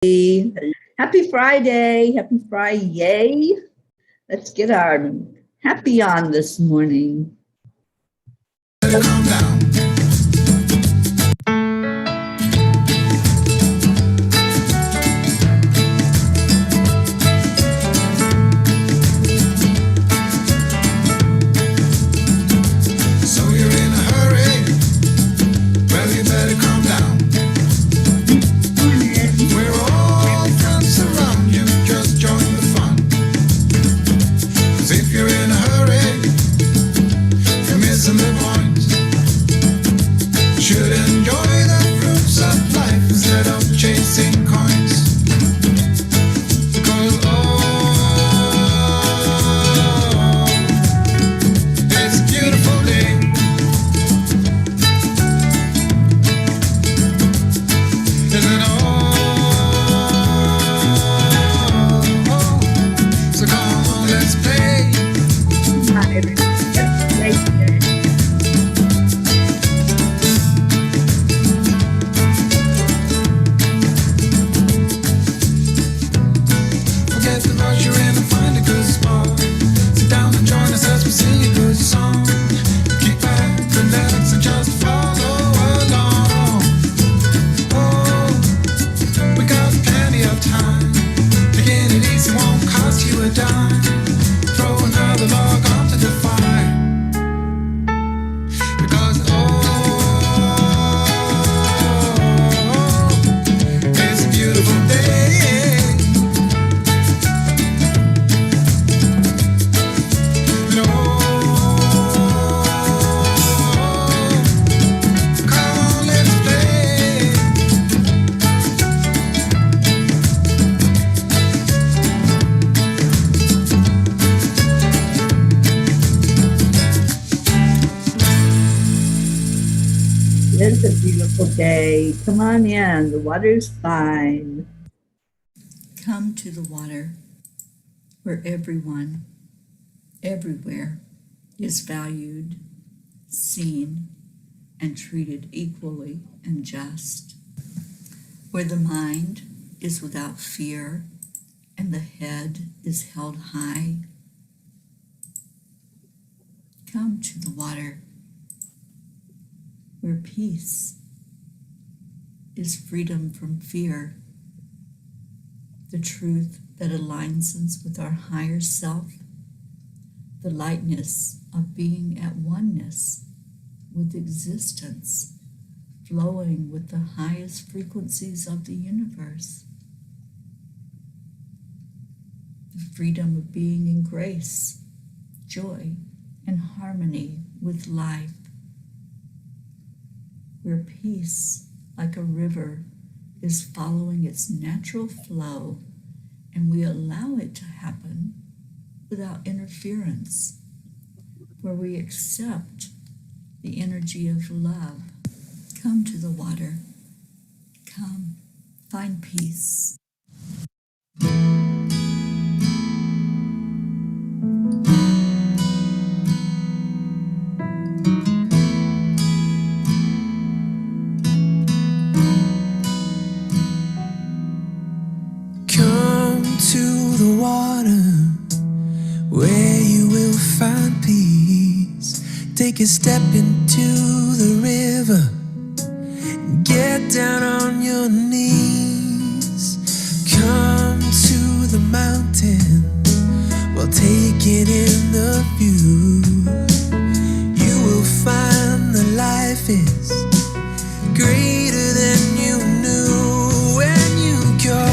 Happy Friday. Happy Friday. Let's get our happy on this morning. Calm down. So you're in a hurry? Well, you better calm down. We're all friends around you, just join the fun. 'Cause if you're in a hurry, you're missing the point. Should enjoy the fruits of life instead of chasing coins. 'Cause it's a beautiful day. Isn't so come on, let's play. Forget the rush, you're in and find a good spot. Sit down and join us as we sing a good song. Kick back, relax, and just follow along. Oh, we got plenty of time. Taking it easy won't cost you a dime. Throw another log onto the fire. Because it's a beautiful day. No, come on, let's play. It's a beautiful day. Come on in. The water's fine. Come to the water where everyone, everywhere, is valued, seen, and treated equally and just. Where the mind is without fear and the head is held high. Come to the water where peace is freedom from fear, the truth that aligns us with our higher self, the lightness of being at oneness with existence, flowing with the highest frequencies of the universe, the freedom of being in grace, joy, and harmony with life, where peace, like a river, is following its natural flow, and we allow it to happen without interference, where we accept the energy of love. Come to the water. Come, find peace. Come to the water where you will find peace. Take a step into the river. Get down on your knees. Come to the mountain while taking in the view. You will find that life is greater than you knew. When you go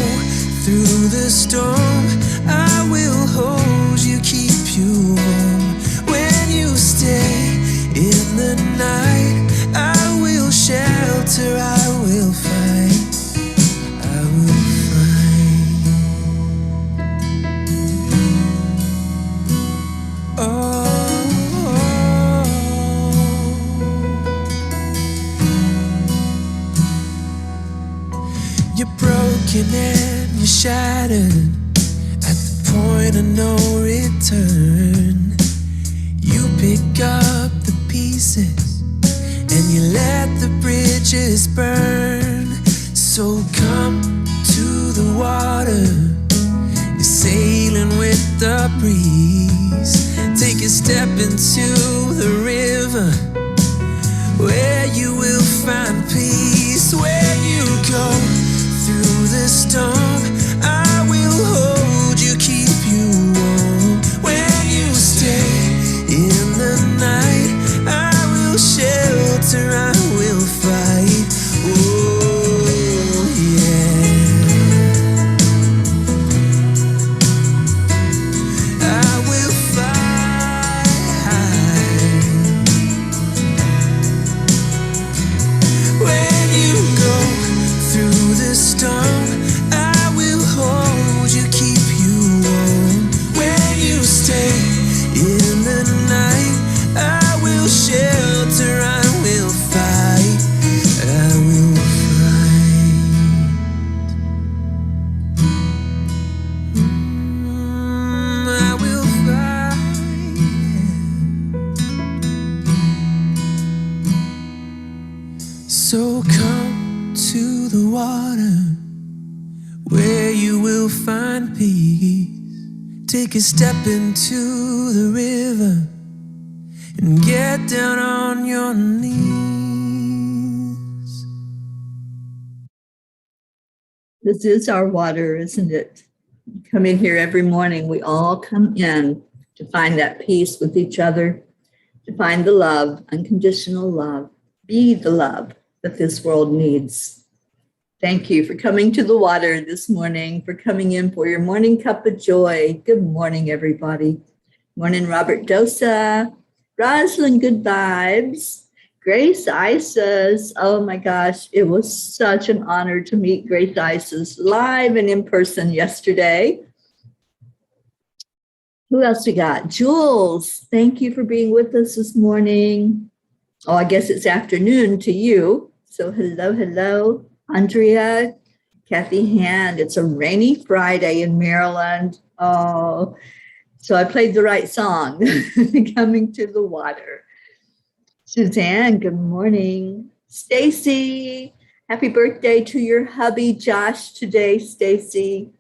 through the storm, I will hold you, keep you warm. When you stay in the night, I will shelter, I will fight, I will fight. You're broken and you're shattered at the point of no return. You pick up the pieces and you let the bridges burn. So come to the water. You're sailing with the breeze. Take a step into the river, where you will find peace. When you go through the storm, I will hold you, keep you warm. When you stay in the night, I will shelter, I will fight. Oh yeah, I will fight. When you go through the storm, I will hold you, keep you warm. When you stay in the night, I will shelter, I will fight, I will fight. I will fight. So come to the water, where you will find peace. Take a step into the river and get down on your knees. This is our water, isn't it? We come in here every morning. We all come in to find that peace with each other, to find the love, unconditional love, be the love that this world needs. Thank you for coming to the water this morning, for coming in for your morning cup of joy. Good morning, everybody. Morning, Robert Dosa. Rosalind, good vibes. Grace Isis. Oh my gosh, it was such an honor to meet Grace Isis live and in person yesterday. Who else we got? Jules, thank you for being with us this morning. Oh, I guess it's afternoon to you. So hello, hello. Andrea, Kathy Hand. It's a rainy Friday in Maryland. Oh, so I played the right song, Coming to the Water. Suzanne, good morning. Stacy, happy birthday to your hubby, Josh, today, Stacy.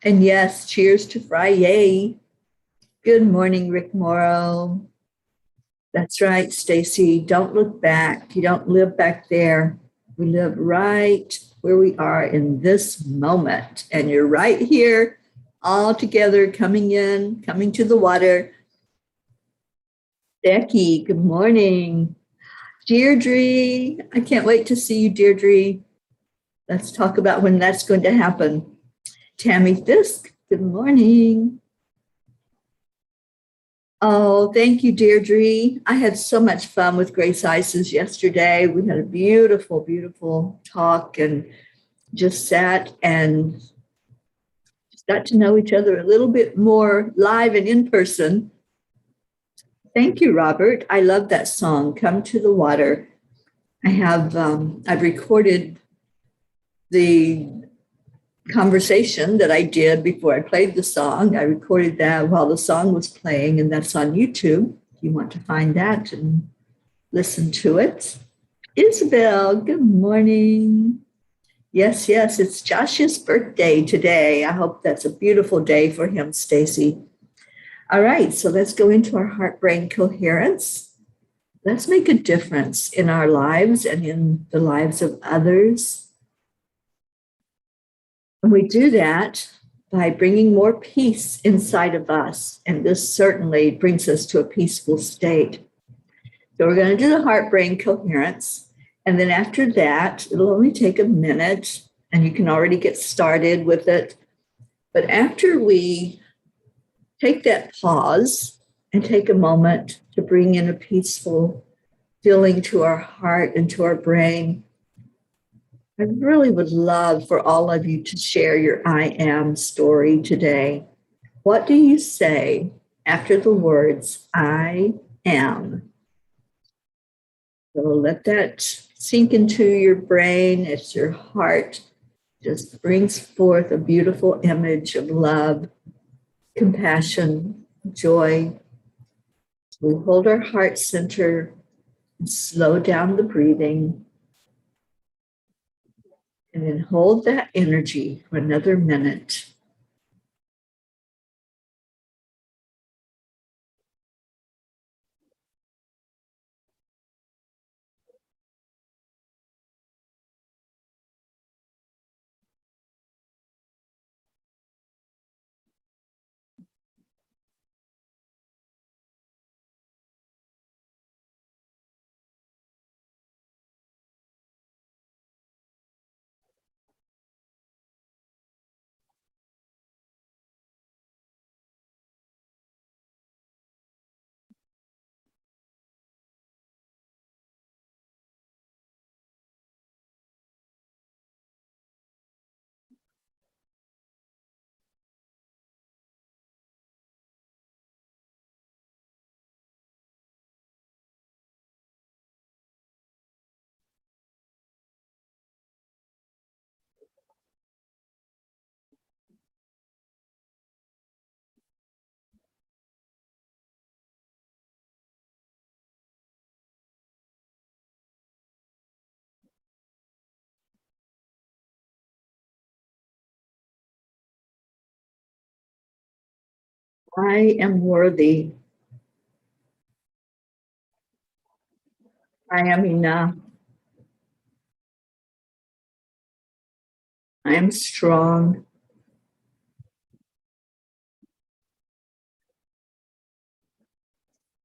And yes, cheers to Friday. Good morning, Rick Morrow. That's right, Stacy. Don't look back. You don't live back there. We live right where we are in this moment. And you're right here, all together, coming in, coming to the water. Becky, good morning. Deirdre, I can't wait to see you, Deirdre. Let's talk about when that's going to happen. Tammy Fisk, good morning. Oh, thank you, Deirdre. I had so much fun with Grace Isis yesterday. We had a beautiful, beautiful talk and just sat and just got to know each other a little bit more live and in person. Thank you, Robert. I love that song, Come to the Water. I've recorded the conversation that I did before I played the song. I recorded that while the song was playing, and that's on YouTube. If you want to find that and listen to it. Isabel, good morning. Yes, it's Josh's birthday today. I hope that's a beautiful day for him, Stacy. All right, so let's go into our heart-brain coherence. Let's make a difference in our lives and in the lives of others. And we do that by bringing more peace inside of us. And this certainly brings us to a peaceful state. So we're going to do the heart-brain coherence. And then after that, it'll only take a minute, and you can already get started with it. But after we take that pause and take a moment to bring in a peaceful feeling to our heart and to our brain, I really would love for all of you to share your I am story today. What do you say after the words I am? So let that sink into your brain as your heart just brings forth a beautiful image of love, compassion, joy. We hold our heart center and slow down the breathing. And then hold that energy for another minute. I am worthy. I am enough. I am strong.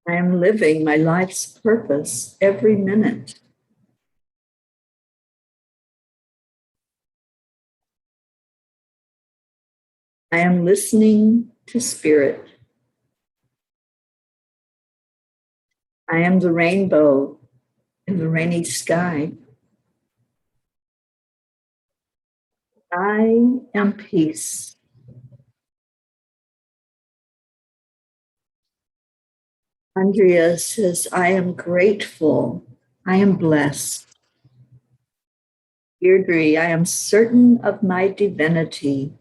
I am living my life's purpose every minute. I am listening to spirit. I am the rainbow in the rainy sky. I am peace. Andrea says, I am grateful. I am blessed. Deirdre, I am certain of my divinity.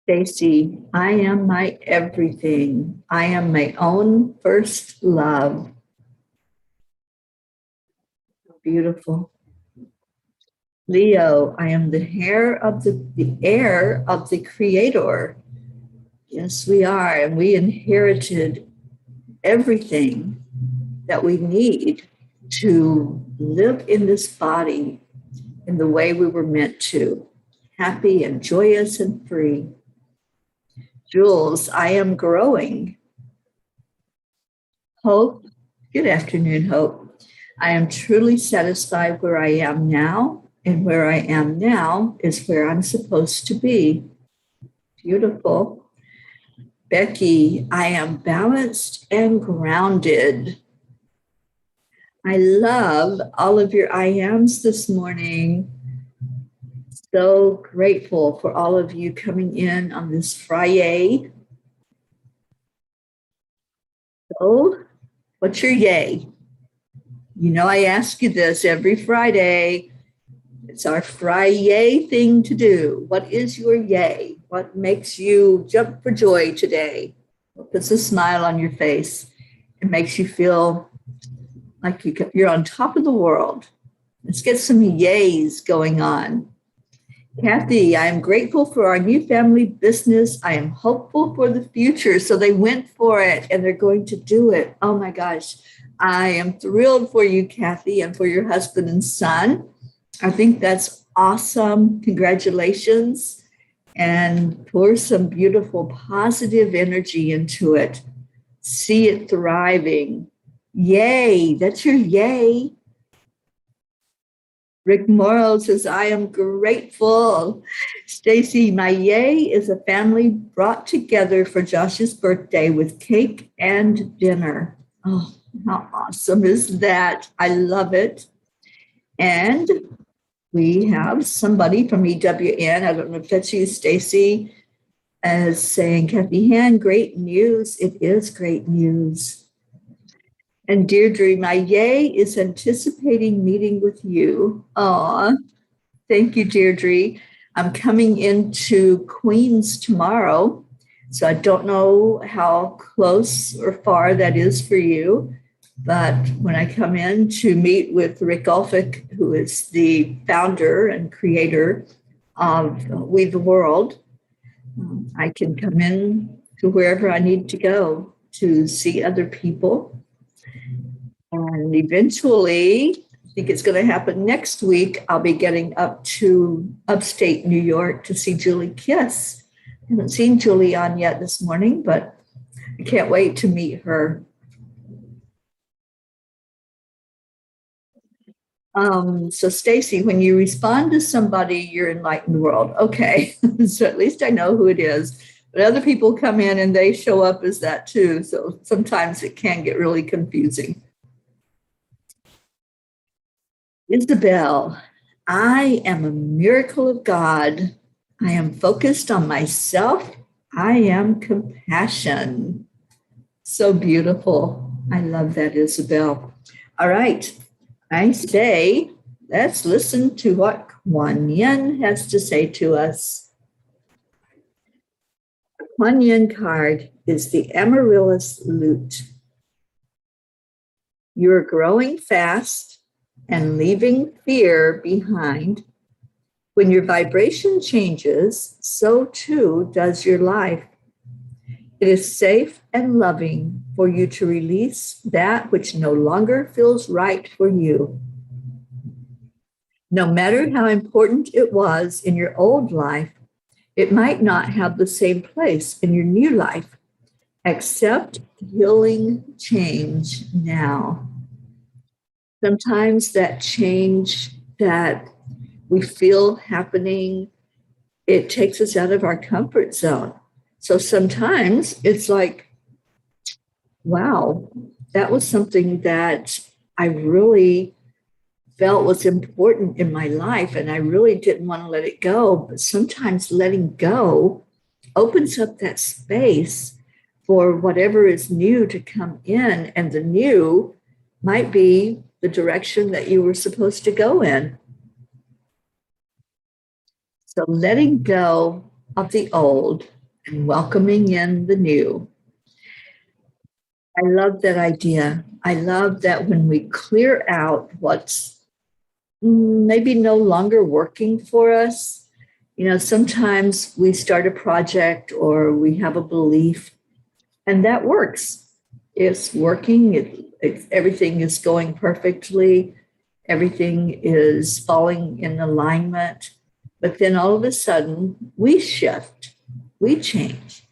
Stacy, I am my everything. I am my own first love. Beautiful. Leo, I am the heir of the heir of the Creator. Yes, we are, and we inherited everything that we need to live in this body in the way we were meant to, happy and joyous and free. Jules, I am growing. Hope, good afternoon, Hope. I am truly satisfied where I am now, and where I am now is where I'm supposed to be. Beautiful. Becky, I am balanced and grounded. I love all of your I ams this morning. So grateful for all of you coming in on this Friday. So, what's your yay? You know, I ask you this every Friday. It's our Friday thing to do. What is your yay? What makes you jump for joy today? What puts a smile on your face? It makes you feel like you're on top of the world. Let's get some yays going on. Kathy, I am grateful for our new family business. I am hopeful for the future. So they went for it and they're going to do it. Oh my gosh. I am thrilled for you, Kathy, and for your husband and son. I think that's awesome. Congratulations. And pour some beautiful positive energy into it. See it thriving. Yay. That's your yay. Rick Morrow says, I am grateful. Stacy, my yay is a family brought together for Josh's birthday with cake and dinner. Oh, how awesome is that? I love it. And we have somebody from EWN, I don't know if that's you, Stacy, as saying, Kathy Han, great news. It is great news. And Deirdre, my yay is anticipating meeting with you. Aw, thank you, Deirdre. I'm coming into Queens tomorrow, so I don't know how close or far that is for you, But when I come in to meet with Rick Ulfick, who is the founder and creator of We the World, I can come in to wherever I need to go to see other people. And eventually, I think it's going to happen next week, I'll be getting up to upstate New York to see Julie Kiss. I haven't seen Julie on yet this morning, but I can't wait to meet her. So Stacy, when you respond to somebody, your enlightened world, okay, so at least I know who it is. But other people come in and they show up as that too. So sometimes it can get really confusing. Isabel, I am a miracle of God. I am focused on myself. I am compassion. So beautiful. I love that, Isabel. All right. I say, let's listen to what Kuan Yin has to say to us. The Kuan Yin card is the Amaryllis Lute. You're growing fast and leaving fear behind. When your vibration changes, so too does your life. It is safe and loving for you to release that which no longer feels right for you. No matter how important it was in your old life, it might not have the same place in your new life. Accept healing change now. Sometimes that change that we feel happening, it takes us out of our comfort zone. So sometimes it's like, wow, that was something that I really felt was important in my life, and I really didn't want to let it go. But sometimes letting go opens up that space for whatever is new to come in, and the new might be the direction that you were supposed to go in. So letting go of the old and welcoming in the new. I love that idea. I love that when we clear out what's maybe no longer working for us, you know, sometimes we start a project or we have a belief and that works. It's working. Everything is going perfectly. Everything is falling in alignment. But then all of a sudden we shift, we change.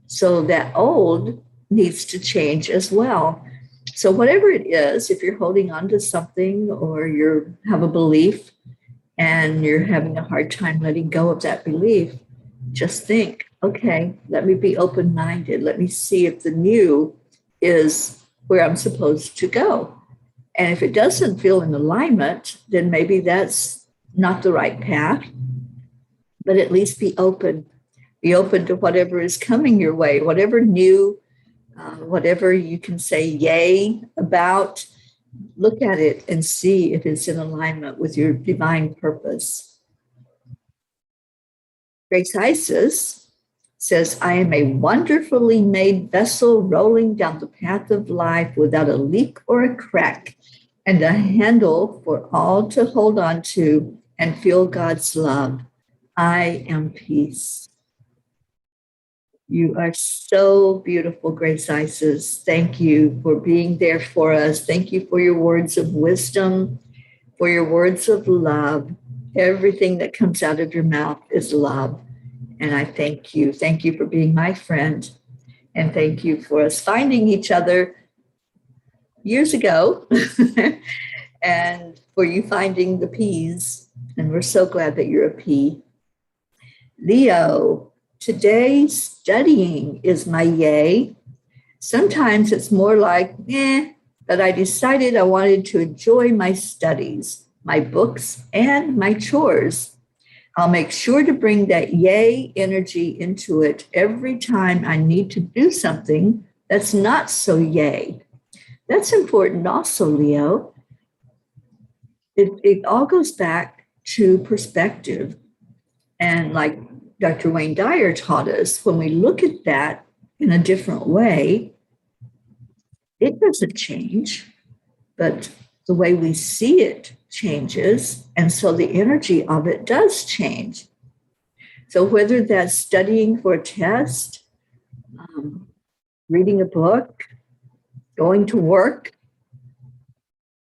So that old needs to change as well. So whatever it is, if you're holding on to something or you have a belief and you're having a hard time letting go of that belief, just think, okay, let me be open-minded. Let me see if the new is where I'm supposed to go. And if it doesn't feel in alignment, then maybe that's not the right path. But at least be open. Be open to whatever is coming your way, whatever new, whatever you can say yay about. Look at it and see if it's in alignment with your divine purpose. Grace Isis says, I am a wonderfully made vessel rolling down the path of life without a leak or a crack, and a handle for all to hold on to and feel God's love. I am peace. You are so beautiful, Grace Isis. Thank you for being there for us. Thank you for your words of wisdom, for your words of love. Everything that comes out of your mouth is love. And I thank you. Thank you for being my friend. And thank you for us finding each other years ago and for you finding the peas. And we're so glad that you're a pea. Leo, today studying is my yay. Sometimes it's more like, but I decided I wanted to enjoy my studies, my books, and my chores. I'll make sure to bring that yay energy into it every time I need to do something that's not so yay. That's important also, Leo. It all goes back to perspective. And like Dr. Wayne Dyer taught us, when we look at that in a different way, it doesn't change. but the way we see it changes. And so the energy of it does change. So whether that's studying for a test, reading a book, going to work,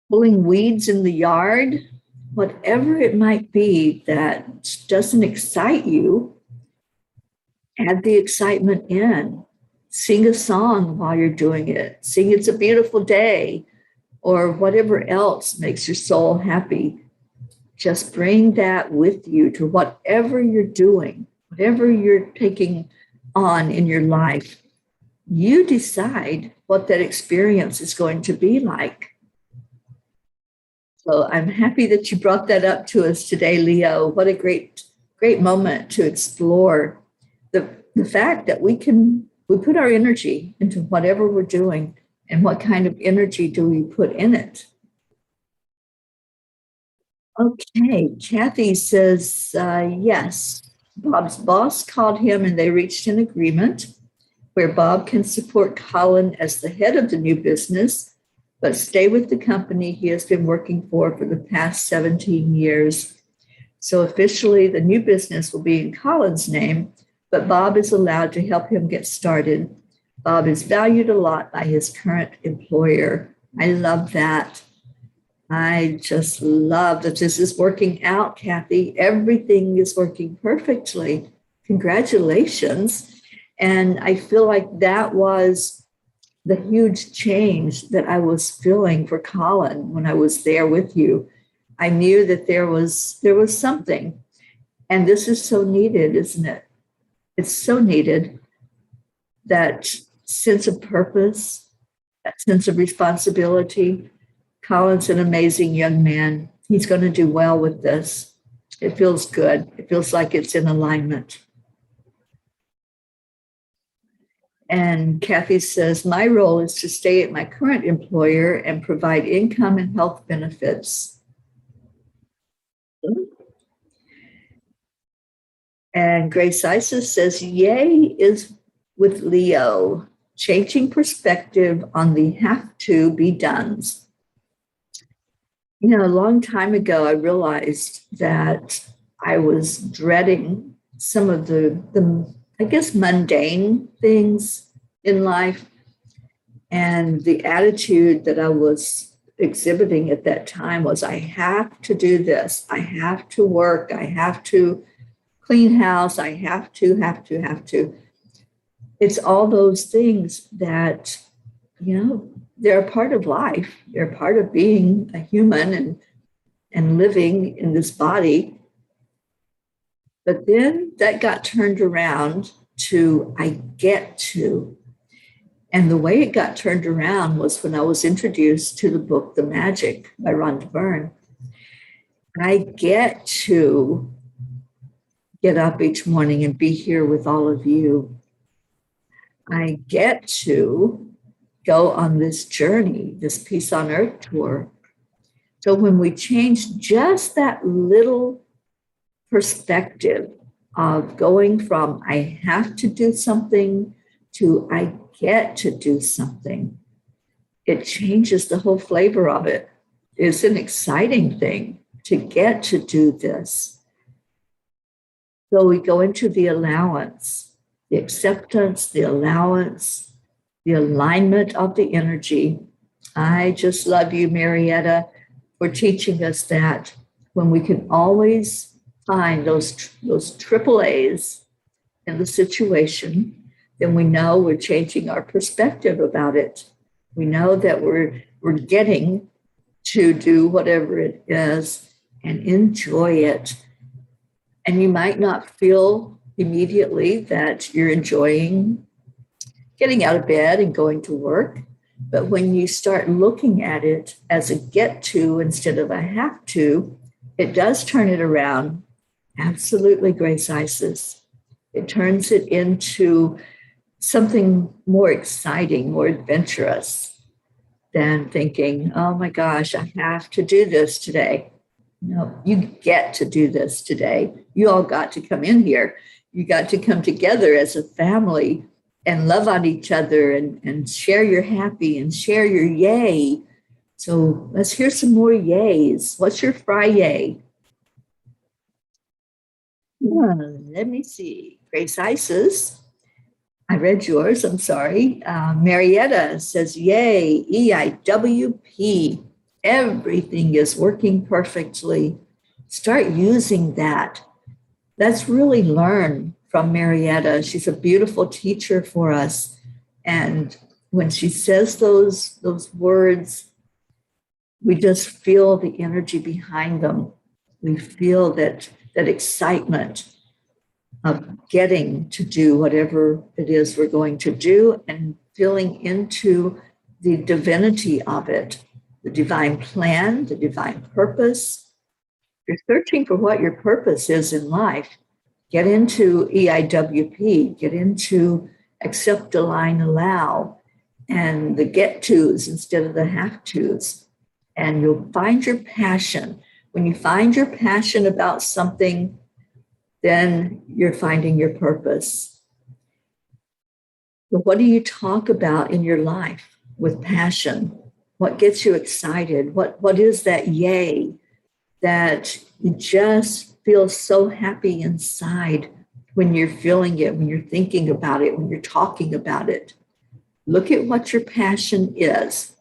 pulling weeds in the yard, whatever it might be that doesn't excite you, add the excitement in. Sing a song while you're doing it. Sing It's a Beautiful Day, or whatever else makes your soul happy. Just bring that with you to whatever you're doing, whatever you're taking on in your life. You decide what that experience is going to be like. So I'm happy that you brought that up to us today, Leo. What a great moment to explore the fact that we put our energy into whatever we're doing, and what kind of energy do we put in it? Okay, Kathy says, yes, Bob's boss called him and they reached an agreement where Bob can support Colin as the head of the new business, but stay with the company he has been working for the past 17 years. So officially, the new business will be in Colin's name, but Bob is allowed to help him get started. Bob is valued a lot by his current employer. I love that. I just love that this is working out, Kathy. Everything is working perfectly. Congratulations. And I feel like that was the huge change that I was feeling for Colin when I was there with you. I knew that there was something, and this is so needed, isn't it? It's so needed, that sense of purpose, that sense of responsibility. Colin's an amazing young man. He's going to do well with this. It feels good. It feels like it's in alignment. And Kathy says, my role is to stay at my current employer and provide income and health benefits. And Grace Isis says, yay is with Leo, changing perspective on the have to be dones. You know, a long time ago, I realized that I was dreading some of the I guess, mundane things in life. And the attitude that I was exhibiting at that time was, I have to do this. I have to work. I have to clean house. I have to. It's all those things that, you know, they're a part of life. They're a part of being a human and living in this body. But then that got turned around to I get to. And the way it got turned around was when I was introduced to the book, The Magic by Rhonda Byrne. I get to get up each morning and be here with all of you. I get to go on this journey, this Peace on Earth tour. So when we change just that little perspective of going from I have to do something to I get to do something, it changes the whole flavor of it. It's an exciting thing to get to do this. So we go into the allowance, the acceptance, the allowance, the alignment of the energy. I just love you, Marietta, for teaching us that when we can always find those triple A's in the situation, then we know we're changing our perspective about it. We know that we're getting to do whatever it is and enjoy it. And you might not feel immediately that you're enjoying getting out of bed and going to work. But when you start looking at it as a get to instead of a have to, it does turn it around. Absolutely, Grace Isis. It turns it into something more exciting, more adventurous than thinking, oh my gosh, I have to do this today. No, you get to do this today. You all got to come in here. You got to come together as a family and love on each other and share your happy and share your yay So let's hear some more yays. What's your Friday? Let me see. Grace Isis. I read yours, I'm sorry. Marietta says, yay, EIWP. Everything is working perfectly. Start using that. Let's really learn from Marietta. She's a beautiful teacher for us. And when she says those words, we just feel the energy behind them. We feel that excitement of getting to do whatever it is we're going to do and feeling into the divinity of it, the divine plan, the divine purpose. You're searching for what your purpose is in life. Get into EIWP, get into accept, align, allow, and the get tos instead of the have tos. And you'll find your passion. When you find your passion about something, then you're finding your purpose. But what do you talk about in your life with passion? What gets you excited? What is that yay that you just feel so happy inside when you're feeling it, when you're thinking about it, when you're talking about it? Look at what your passion is,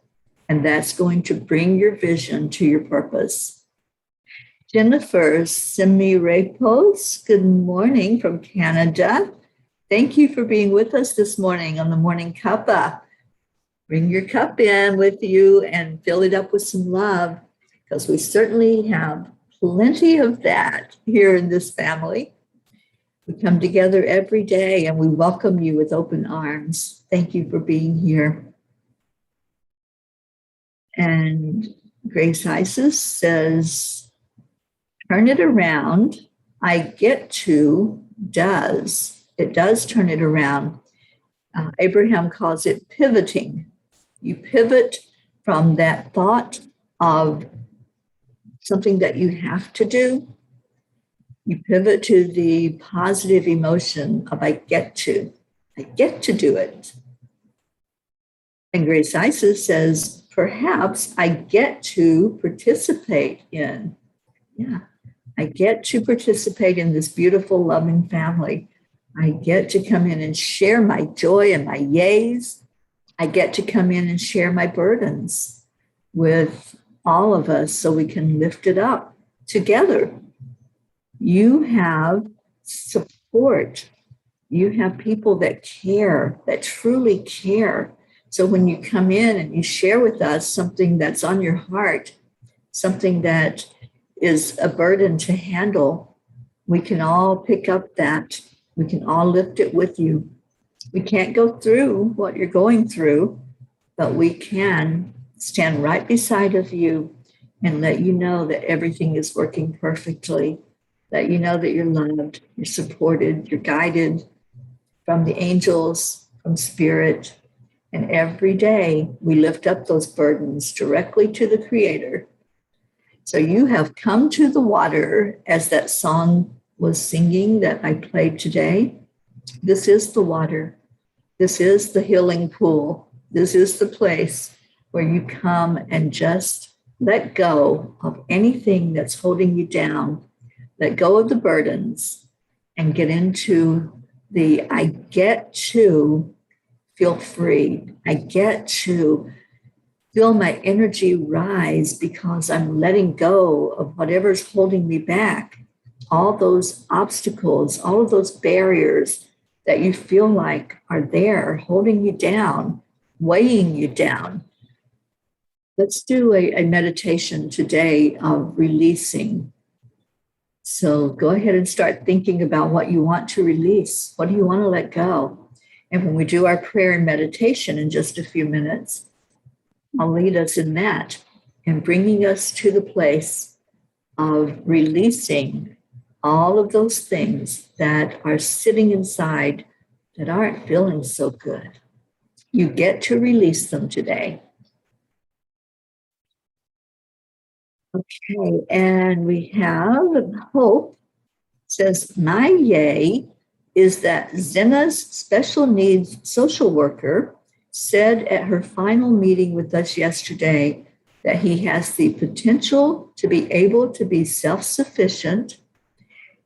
and that's going to bring your vision to your purpose. Jennifer Semirepos, good morning from Canada. Thank you for being with us this morning on the Morning Cuppa. Bring your cup in with you and fill it up with some love, because we certainly have plenty of that here in this family. We come together every day and we welcome you with open arms. Thank you for being here. And Grace Isis says, turn it around. I get to does. It does turn it around. Abraham calls it pivoting. You pivot from that thought of something that you have to do. You pivot to the positive emotion of I get to do it. And Grace Isis says, perhaps I get to participate in. Yeah. I get to participate in this beautiful, loving family. I get to come in and share my joy and my yays. I get to come in and share my burdens with all of us so we can lift it up together. You have support. You have people that care, that truly care. So when you come in and you share with us something that's on your heart, something that is a burden to handle, we can all pick up that. We can all lift it with you. We can't go through what you're going through, but we can stand right beside of you and let you know that everything is working perfectly, that you know that you're loved, you're supported, you're guided from the angels, from spirit. And every day we lift up those burdens directly to the Creator. So you have come to the water, as that song was singing that I played today. This is the water. This is the healing pool. This is the place where you come and just let go of anything that's holding you down. Let go of the burdens and get into the I get to feel free. I get to feel my energy rise because I'm letting go of whatever's holding me back. All those obstacles, all of those barriers that you feel like are there holding you down, weighing you down. Let's do a meditation today of releasing. So go ahead and start thinking about what you want to release. What do you want to let go? And when we do our prayer and meditation in just a few minutes, I'll lead us in that and bringing us to the place of releasing all of those things that are sitting inside that aren't feeling so good. You get to release them today. Okay, and we have Hope says, my yay is that Zena's special needs social worker said at her final meeting with us yesterday that he has the potential to be able to be self-sufficient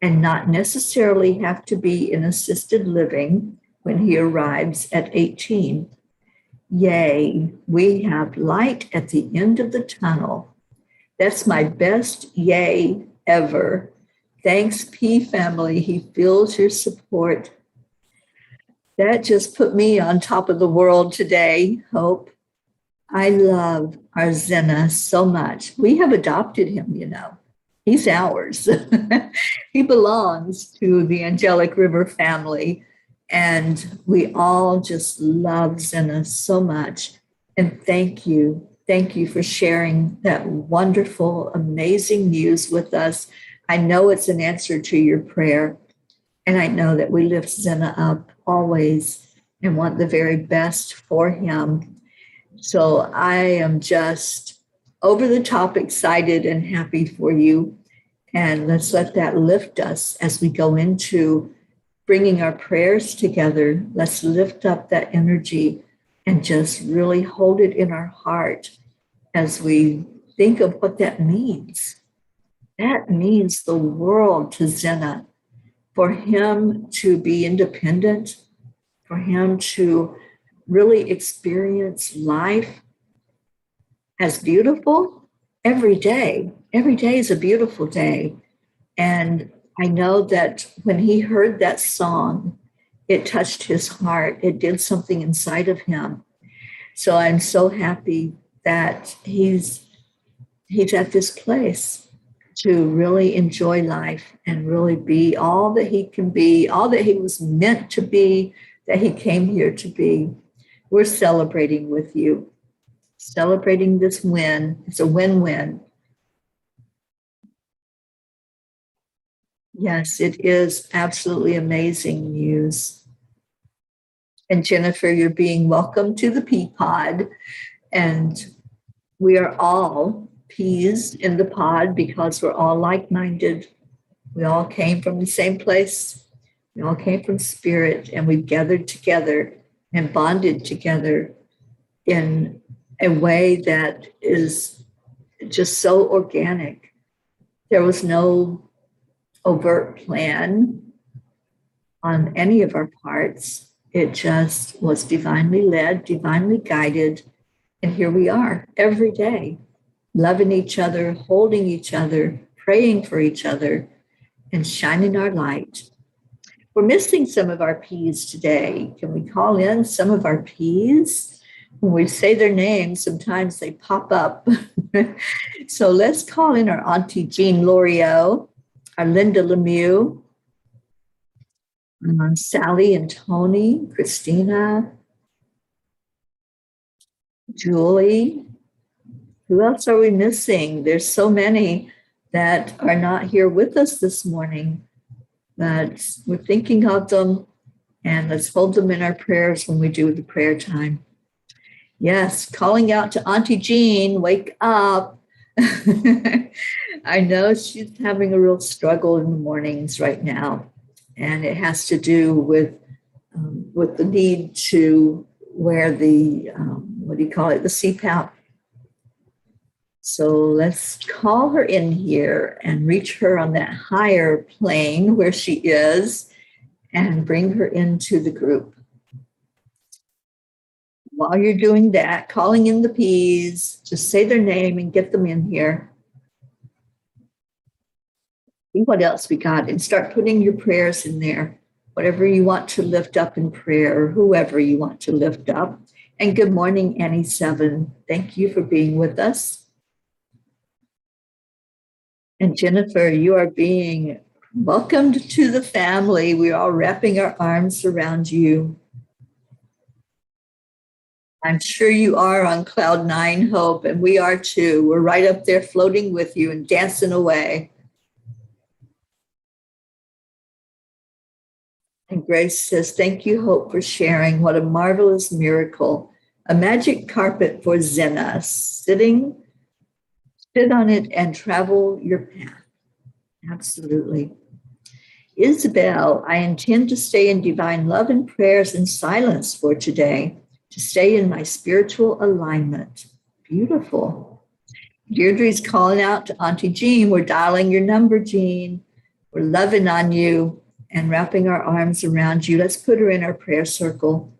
and not necessarily have to be in assisted living when he arrives at 18. Yay, we have light at the end of the tunnel. That's my best yay ever. Thanks, P family. He feels your support. That just put me on top of the world today, Hope. I love our Zena so much. We have adopted him, you know. He's ours. He belongs to the Angelic River family. And we all just love Zena so much. And thank you. Thank you for sharing that wonderful, amazing news with us. I know it's an answer to your prayer. And I know that we lift Zena up always and want the very best for him. So I am just over the top excited and happy for you. And let's let that lift us as we go into bringing our prayers together. Let's lift up that energy and just really hold it in our heart as we think of what that means. That means the world to Zena, for him to be independent, for him to really experience life as beautiful every day. Every day is a beautiful day. And I know that when he heard that song, it touched his heart. It did something inside of him. So I'm so happy that he's at this place to really enjoy life and really be all that he can be, all that he was meant to be, that he came here to be. We're celebrating with you, celebrating this win. It's a win-win. Yes, it is absolutely amazing news. And Jennifer, you're being welcome to the Pea Pod. And we are all peas in the pod because we're all like-minded. We all came from the same place. We all came from spirit, and we've gathered together and bonded together in a way that is just so organic. There was no overt plan on any of our parts. It just was divinely led, divinely guided. And here we are every day, loving each other, holding each other, praying for each other, and shining our light. We're missing some of our P's today. Can we call in some of our P's? When we say their names, sometimes they pop up. So let's call in our Auntie Jean Loriot, our Linda Lemieux, Sally and Tony, Christina, Julie. Who else are we missing? There's so many that are not here with us this morning, but we're thinking of them, and let's hold them in our prayers when we do the prayer time. Yes, calling out to Auntie Jean, wake up. I know she's having a real struggle in the mornings right now, and it has to do with the need to wear the, the CPAP. So let's call her in here and reach her on that higher plane where she is and bring her into the group. While you're doing that, calling in the P's, just say their name and get them in here. See what else we got, and start putting your prayers in there. Whatever you want to lift up in prayer, or whoever you want to lift up. And good morning, Annie 7. Thank you for being with us. And Jennifer, you are being welcomed to the family. We're all wrapping our arms around you. I'm sure you are on cloud 9, Hope, and we are too. We're right up there floating with you and dancing away. And Grace says, thank you, Hope, for sharing. What a marvelous miracle. A magic carpet for Zena. Sit on it and travel your path. Absolutely. Isabel, I intend to stay in divine love and prayers and silence for today, to stay in my spiritual alignment. Beautiful. Deirdre's calling out to Auntie Jean. We're dialing your number, Jean. We're loving on you and wrapping our arms around you. Let's put her in our prayer circle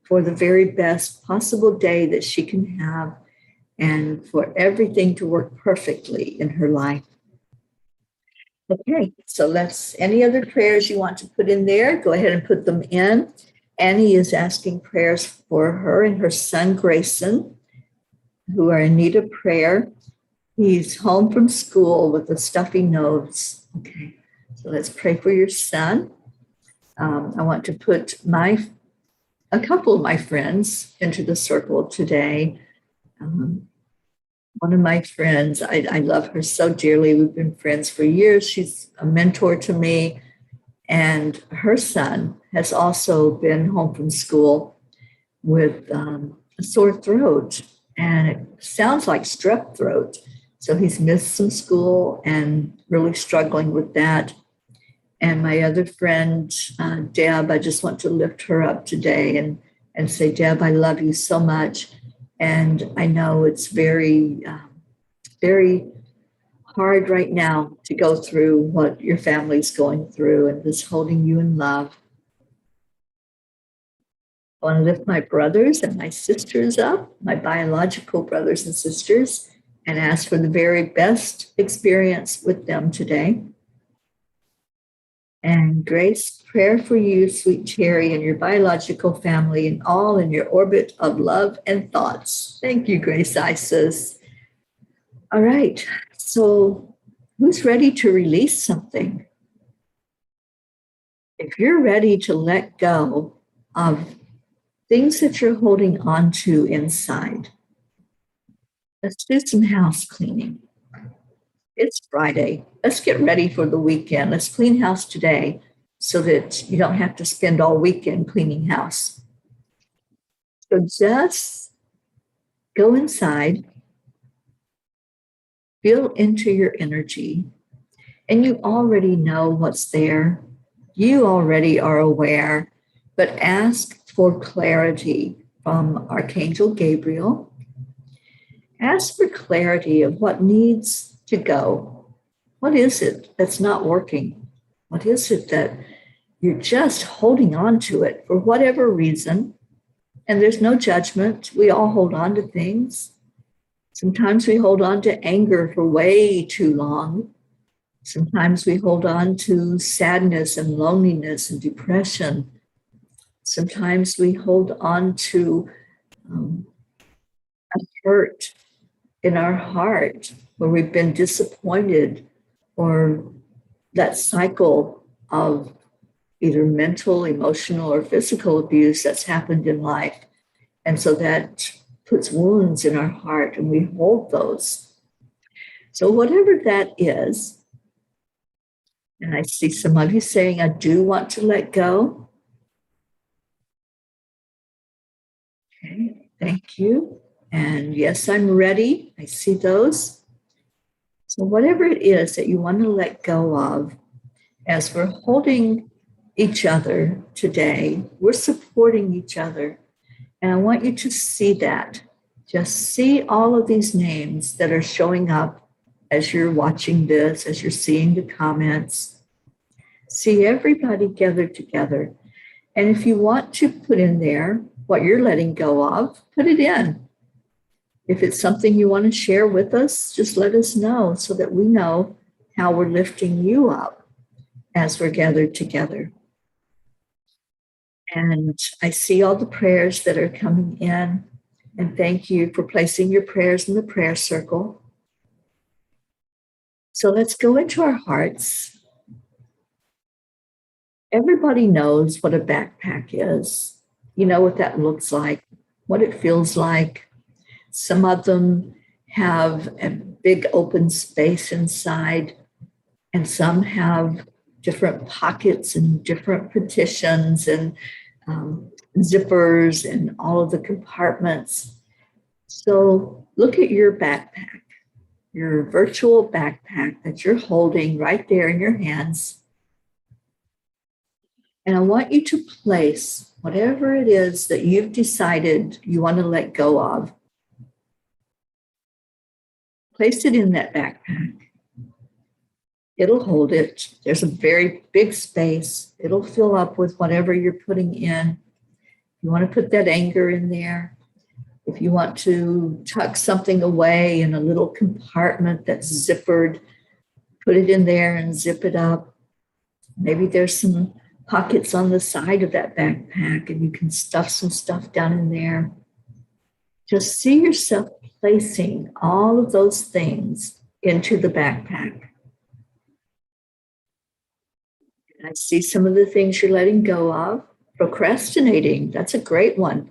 for the very best possible day that she can have and for everything to work perfectly in her life. Okay, so any other prayers you want to put in there, go ahead and put them in. Annie is asking prayers for her and her son, Grayson, who are in need of prayer. He's home from school with a stuffy nose. Okay, so let's pray for your son. I want to put a couple of my friends into the circle today. One of my friends, I love her so dearly. We've been friends for years. She's a mentor to me. And her son has also been home from school with a sore throat. And it sounds like strep throat. So he's missed some school and really struggling with that. And my other friend, Deb, I just want to lift her up today and say, Deb, I love you so much. And I know it's very, very hard right now to go through what your family's going through and just holding you in love. I want to lift my brothers and my sisters up, my biological brothers and sisters, and ask for the very best experience with them today. And Grace, prayer for you, sweet Teri, and your biological family, and all in your orbit of love and thoughts. Thank you, Grace Isis. All right, so who's ready to release something? If you're ready to let go of things that you're holding on to inside, let's do some house cleaning. It's Friday. Let's get ready for the weekend. Let's clean house today so that you don't have to spend all weekend cleaning house. So just go inside, feel into your energy, and you already know what's there. You already are aware, but ask for clarity from Archangel Gabriel. Ask for clarity of what needs to go. What is it that's not working? What is it that you're just holding on to it for whatever reason? And there's no judgment. We all hold on to things. Sometimes we hold on to anger for way too long. Sometimes we hold on to sadness and loneliness and depression. Sometimes we hold on to a hurt in our heart where we've been disappointed, or that cycle of either mental, emotional, or physical abuse that's happened in life. And so that puts wounds in our heart and we hold those. So whatever that is, and I see some of you saying, I do want to let go. Okay, thank you. And yes, I'm ready. I see those. So whatever it is that you want to let go of, as we're holding each other today, we're supporting each other. And I want you to see that. Just see all of these names that are showing up as you're watching this, as you're seeing the comments. See everybody gathered together. And if you want to put in there what you're letting go of, put it in. If it's something you want to share with us, just let us know so that we know how we're lifting you up as we're gathered together. And I see all the prayers that are coming in. And thank you for placing your prayers in the prayer circle. So let's go into our hearts. Everybody knows what a backpack is. You know what that looks like, what it feels like. Some of them have a big open space inside, and some have different pockets and different partitions and zippers and all of the compartments. So look at your backpack, your virtual backpack that you're holding right there in your hands. And I want you to place whatever it is that you've decided you want to let go of. Place it in that backpack. It'll hold it. There's a very big space. It'll fill up with whatever you're putting in. You want to put that anger in there. If you want to tuck something away in a little compartment that's zippered, put it in there and zip it up. Maybe there's some pockets on the side of that backpack and you can stuff some stuff down in there. Just see yourself placing all of those things into the backpack. I see some of the things you're letting go of. Procrastinating, that's a great one.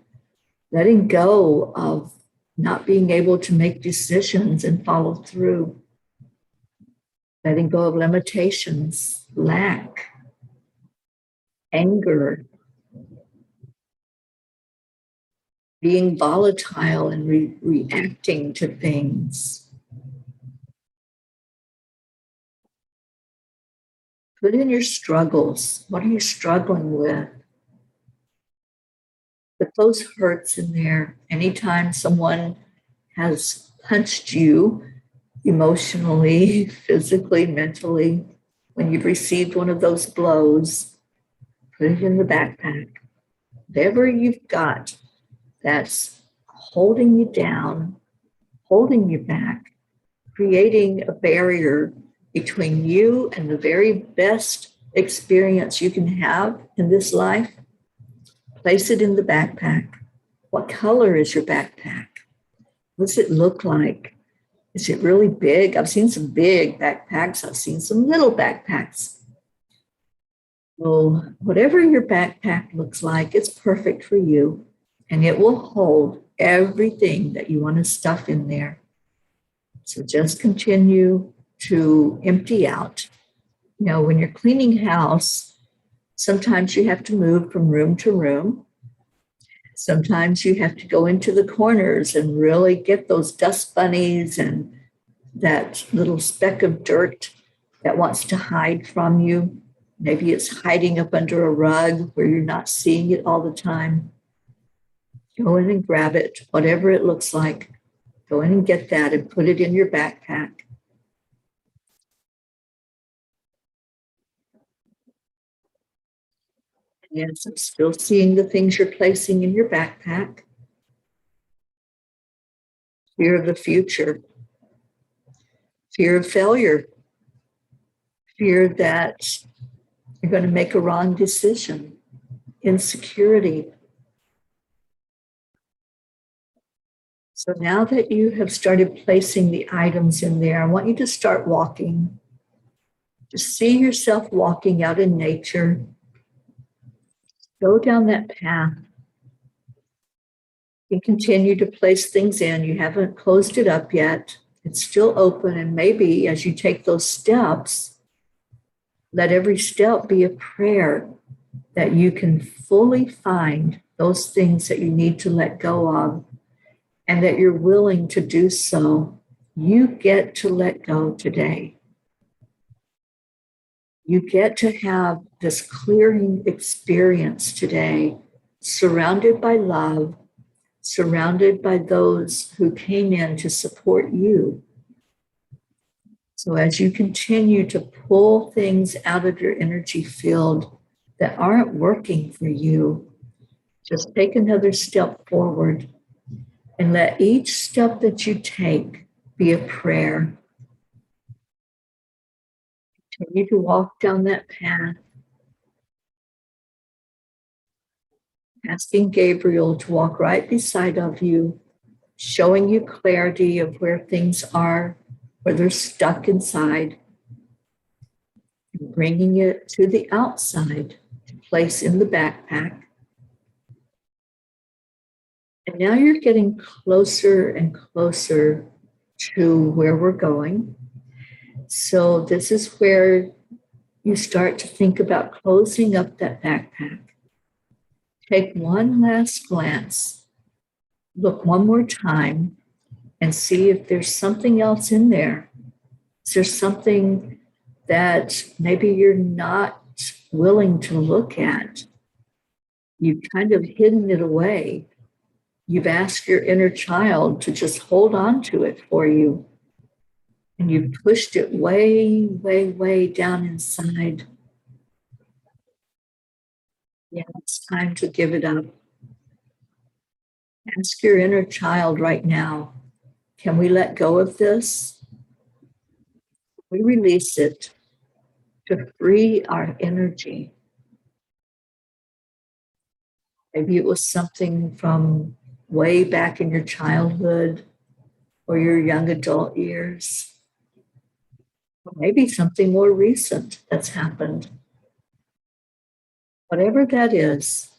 Letting go of not being able to make decisions and follow through. Letting go of limitations, lack, anger, being volatile and reacting to things. Put in your struggles. What are you struggling with? Put those hurts in there. Anytime someone has punched you emotionally, physically, mentally, when you've received one of those blows, put it in the backpack. Whatever you've got that's holding you down, holding you back, creating a barrier between you and the very best experience you can have in this life, place it in the backpack. What color is your backpack? What does it look like? Is it really big? I've seen some big backpacks. I've seen some little backpacks. Well, whatever your backpack looks like, it's perfect for you, and it will hold everything that you want to stuff in there. So just continue to empty out. You know, when you're cleaning house, sometimes you have to move from room to room. Sometimes you have to go into the corners and really get those dust bunnies and that little speck of dirt that wants to hide from you. Maybe it's hiding up under a rug where you're not seeing it all the time. Go in and grab it, whatever it looks like. Go in and get that and put it in your backpack. Yes, I'm still seeing the things you're placing in your backpack. Fear of the future. Fear of failure. Fear that you're going to make a wrong decision. Insecurity. So now that you have started placing the items in there, I want you to start walking. Just see yourself walking out in nature. Go down that path. You continue to place things in. You haven't closed it up yet. It's still open. And maybe as you take those steps, let every step be a prayer that you can fully find those things that you need to let go of and that you're willing to do so. You get to let go today. You get to have this clearing experience today, surrounded by love, surrounded by those who came in to support you. So as you continue to pull things out of your energy field that aren't working for you, just take another step forward and let each step that you take be a prayer. Continue to walk down that path, asking Gabriel to walk right beside of you, showing you clarity of where things are, where they're stuck inside, and bringing it to the outside to place in the backpack. And now you're getting closer and closer to where we're going. So this is where you start to think about closing up that backpack. Take one last glance, look one more time, and see if there's something else in there. Is there something that maybe you're not willing to look at? You've kind of hidden it away. You've asked your inner child to just hold on to it for you. and you pushed it way, way, way down inside. Yeah, it's time to give it up. Ask your inner child right now, can we let go of this? We release it to free our energy. Maybe it was something from way back in your childhood or your young adult years. Or maybe something more recent that's happened. Whatever that is,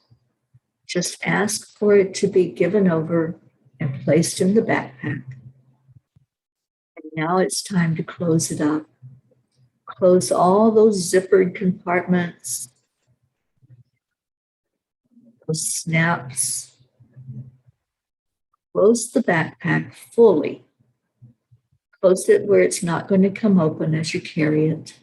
just ask for it to be given over and placed in the backpack. And now it's time to close it up. Close all those zippered compartments, those snaps. Close the backpack fully. Close it where it's not going to come open as you carry it.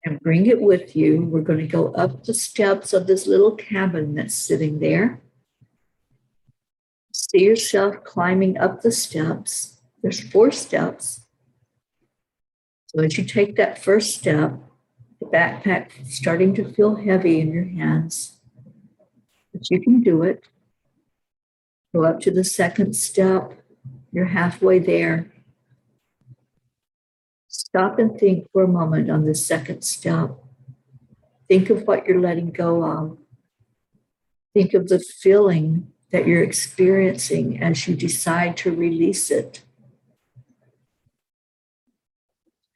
And bring it with you. We're going to go up the steps of this little cabin that's sitting there. See yourself climbing up the steps. There's 4 steps. So as you take that first step, the backpack is starting to feel heavy in your hands. But you can do it. Go up to the second step. You're halfway there. Stop and think for a moment on the second step. Think of what you're letting go of. Think of the feeling that you're experiencing as you decide to release it.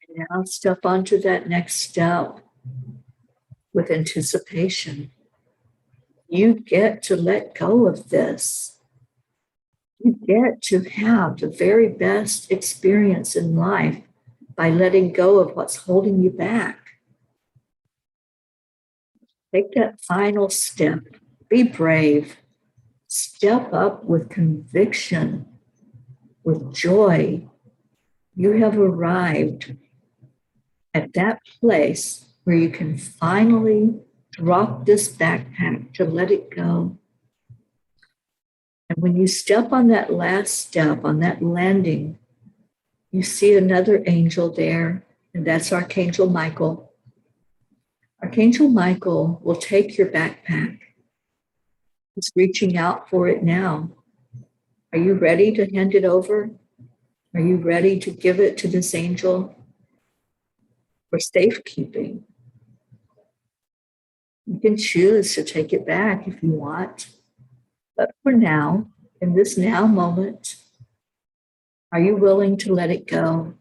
And now step onto that next step with anticipation. You get to let go of this. You get to have the very best experience in life by letting go of what's holding you back. Take that final step. Be brave. Step up with conviction, with joy. You have arrived at that place where you can finally drop this backpack to let it go. And when you step on that last step, on that landing, you see another angel there, and that's Archangel Michael. Archangel Michael will take your backpack. He's reaching out for it now. Are you ready to hand it over? Are you ready to give it to this angel for safekeeping? You can choose to take it back if you want. But for now, in this now moment, are you willing to let it go?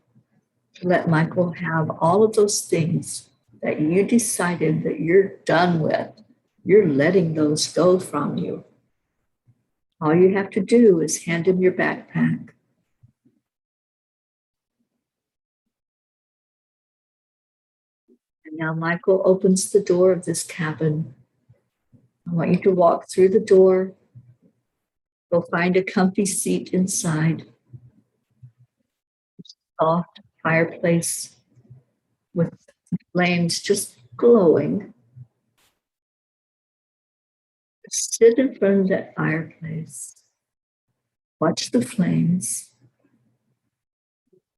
To let Michael have all of those things that you decided that you're done with. You're letting those go from you. All you have to do is hand him your backpack. And now Michael opens the door of this cabin. I want you to walk through the door. Go find a comfy seat inside. Soft fireplace with flames just glowing. Sit in front of that fireplace. Watch the flames.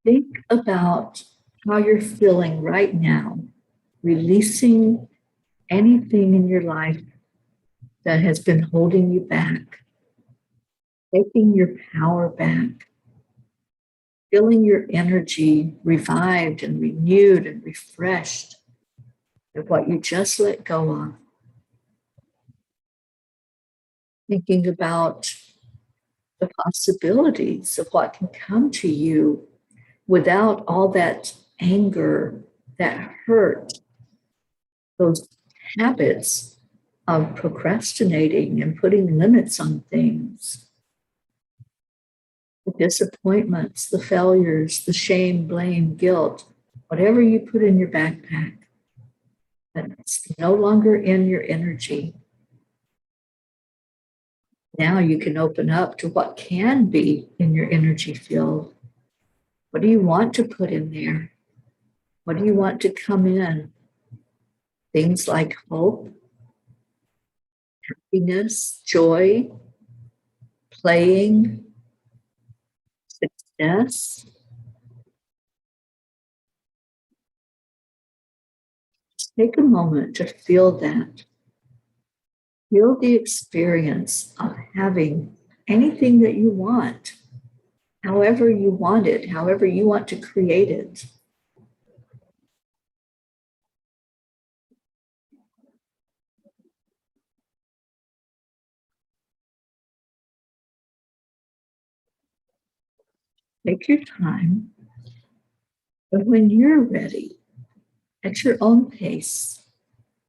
Think about how you're feeling right now, releasing anything in your life that has been holding you back, taking your power back, feeling your energy revived and renewed and refreshed with what you just let go of. Thinking about the possibilities of what can come to you without all that anger, that hurt, those habits of procrastinating and putting limits on things, the disappointments, the failures, the shame, blame, guilt, whatever you put in your backpack, that's no longer in your energy. Now you can open up to what can be in your energy field. What do you want to put in there? What do you want to come in? Things like hope, happiness, joy, playing, Yes. Take a moment to feel that. Feel the experience of having anything that you want, however you want it, however you want to create it. Take your time, but when you're ready, at your own pace,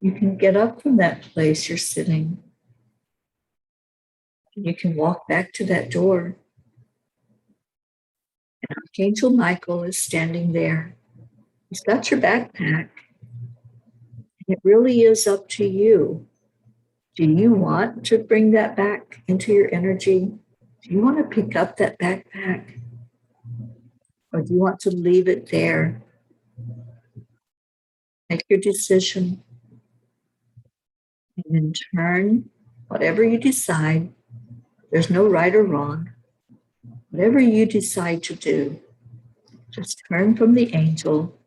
you can get up from that place you're sitting. And you can walk back to that door. And Archangel Michael is standing there. He's got your backpack. It really is up to you. Do you want to bring that back into your energy? Do you want to pick up that backpack? Or do you want to leave it there? Make your decision and then turn whatever you decide. There's no right or wrong. Whatever you decide to do, just turn from the angel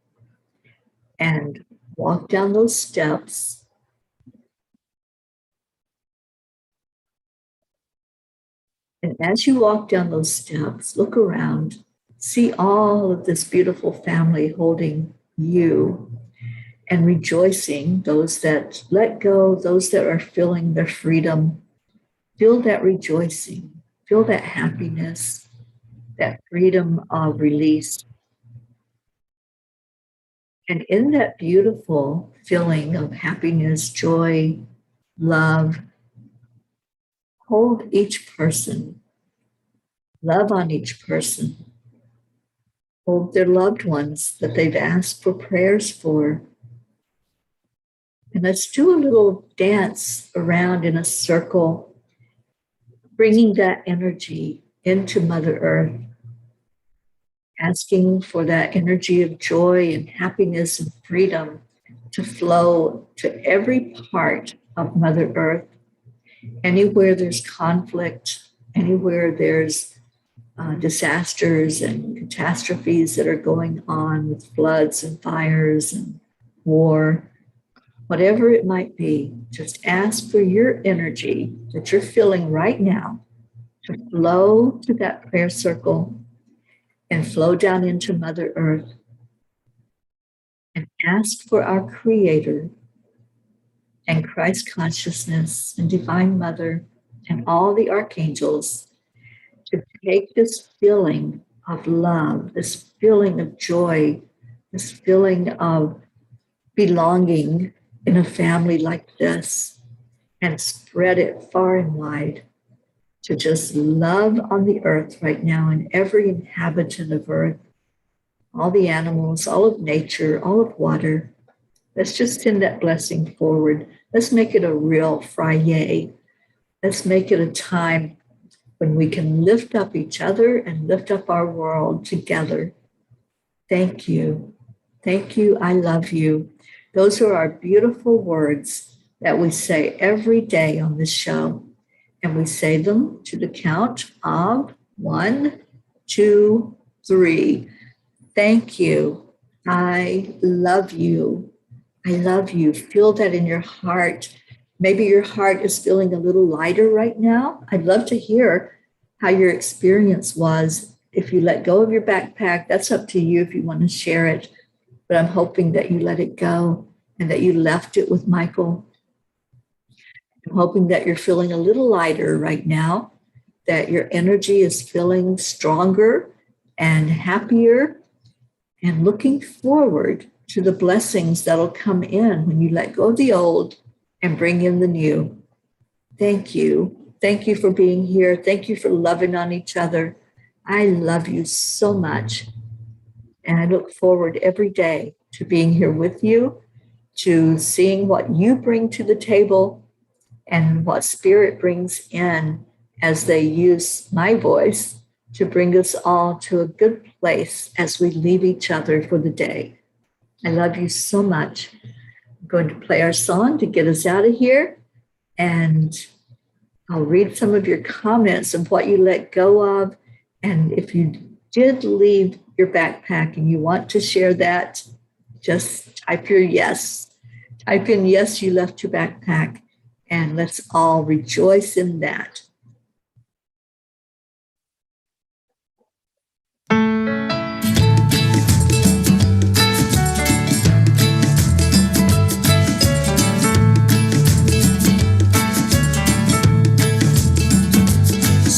and walk down those steps. And as you walk down those steps, look around, see all of this beautiful family holding you and rejoicing, those that let go, those that are feeling their freedom. Feel that rejoicing, feel that happiness, that freedom of release. And in that beautiful feeling of happiness, joy, love, hold each person, love on each person, hold their loved ones that they've asked for prayers for. And let's do a little dance around in a circle, bringing that energy into Mother Earth, asking for that energy of joy and happiness and freedom to flow to every part of Mother Earth. Anywhere there's conflict, anywhere there's disasters and catastrophes that are going on with floods and fires and war, whatever it might be, just ask for your energy that you're feeling right now to flow to that prayer circle and flow down into Mother Earth, and ask for our Creator and Christ consciousness and Divine Mother and all the archangels to take this feeling of love, this feeling of joy, this feeling of belonging in a family like this, and spread it far and wide, to just love on the earth right now and every inhabitant of earth, all the animals, all of nature, all of water. Let's just send that blessing forward. Let's make it a real Friday. Let's make it a time when we can lift up each other and lift up our world together. Thank you. Thank you. I love you. Those are our beautiful words that we say every day on this show. And we say them to the count of 1, 2, 3. Thank you. I love you. I love you. Feel that in your heart. Maybe your heart is feeling a little lighter right now. I'd love to hear how your experience was. If you let go of your backpack, that's up to you if you want to share it. But I'm hoping that you let it go and that you left it with Michael. I'm hoping that you're feeling a little lighter right now, that your energy is feeling stronger and happier, and looking forward to the blessings that'll come in when you let go of the old and bring in the new. Thank you. Thank you for being here. Thank you for loving on each other. I love you so much. And I look forward every day to being here with you, to seeing what you bring to the table and what Spirit brings in as they use my voice to bring us all to a good place as we leave each other for the day. I love you so much. I'm going to play our song to get us out of here, and I'll read some of your comments of what you let go of. And if you did leave your backpack and you want to share that, just type your yes. Type in yes, you left your backpack, and let's all rejoice in that.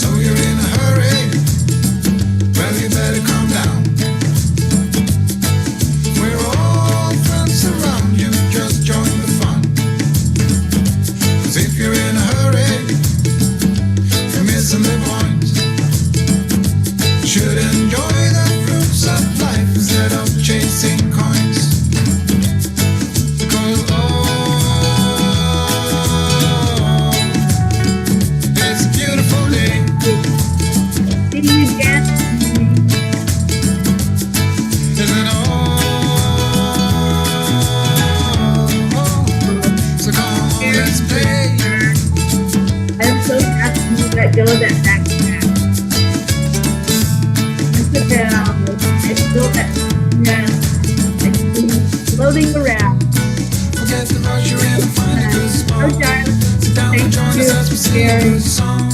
So you're in a hurry? Well, you better calm down. We're all friends around you, just join the fun. 'Cause if you're in a hurry, you're missing the point. Should enjoy the fruits of life instead of chasing coins. 'Cause it's a beautiful day. Did you get Isn't it so come on, let's play. I'm so happy you let go of that backpack. Put it down. I feel that, yeah, it's floating around. Forget the rush, you're in, find a good Oh, spot. darling, Sit down and thank join you. us as we sing a Very good song.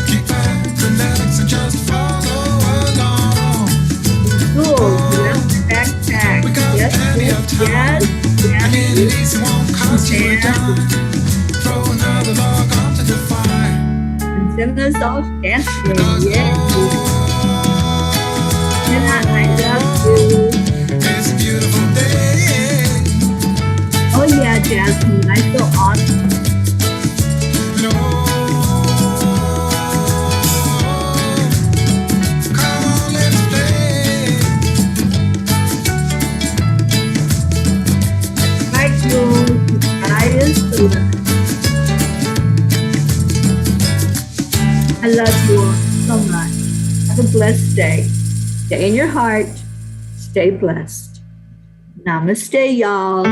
Kick back, relax, and just follow along. cool. You left the backpack. We got Yes, plenty yes, of time. yes, Making it yes. easy won't cost you a dime. Throw another log onto the fire. And send us off dancing. Because Yeah. And I love you. it's a beautiful day. Oh yeah, Jasmine, I feel awesome. And come on, let's play. Right, you. I is good. I love you all so much. Have a blessed day. Stay in your heart. Stay blessed. Namaste, y'all.